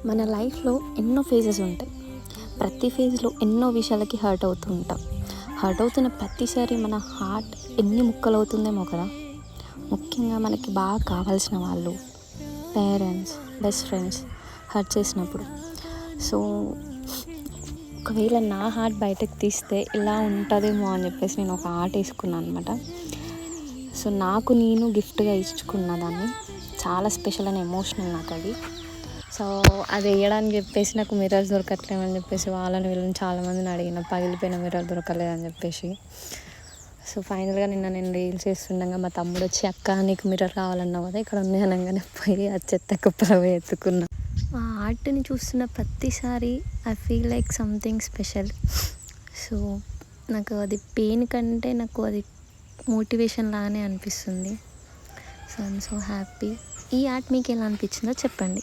మన లైఫ్లో ఎన్నో ఫేజెస్ ఉంటాయి. ప్రతి ఫేజ్లో ఎన్నో విషయాలకి హర్ట్ అవుతూ ఉంటాం. హర్ట్ అవుతున్న ప్రతిసారి మన హార్ట్ ఎన్ని ముక్కలు అవుతుందేమో కదా. ముఖ్యంగా మనకి బాగా కావాల్సిన వాళ్ళు, పేరెంట్స్, బెస్ట్ ఫ్రెండ్స్ హర్ట్ చేసినప్పుడు. సో ఒకవేళ నా హార్ట్ బయటకు తీస్తే ఇలా ఉంటుందేమో అని చెప్పేసి నేను ఒక ఆర్ట్ వేసుకున్నాను అనమాట. సో నాకు నేను గిఫ్ట్గా ఇచ్చుకున్న దాన్ని, చాలా స్పెషల్ అండ్ ఎమోషనల్ నాకు అది. సో అది వేయడానికి చెప్పేసి నాకు మిర్రర్స్ దొరకట్లేమని చెప్పేసి వాళ్ళని వీళ్ళని చాలామందిని అడిగిన, పగిలిపోయిన మిర్రర్ దొరకలేదని చెప్పేసి. సో ఫైనల్గా నేను రీల్స్ చేస్తుండగా మా తమ్ముడు వచ్చి, అక్క నీకు మిర్రర్ కావాలన్నావు కదా ఇక్కడ ఉంది అనగానే పోయి ఆ చెత్త కుప్పలో పోయి ఎత్తుకున్నా. ఆ ఆర్ట్ని చూస్తున్న ప్రతిసారి I feel like something special. So నాకు అది పెయిన్ కంటే నాకు అది మోటివేషన్ లాగానే అనిపిస్తుంది. So I'm so happy. ఈ ఆర్ట్ మీకు ఎలా అనిపించిందో చెప్పండి.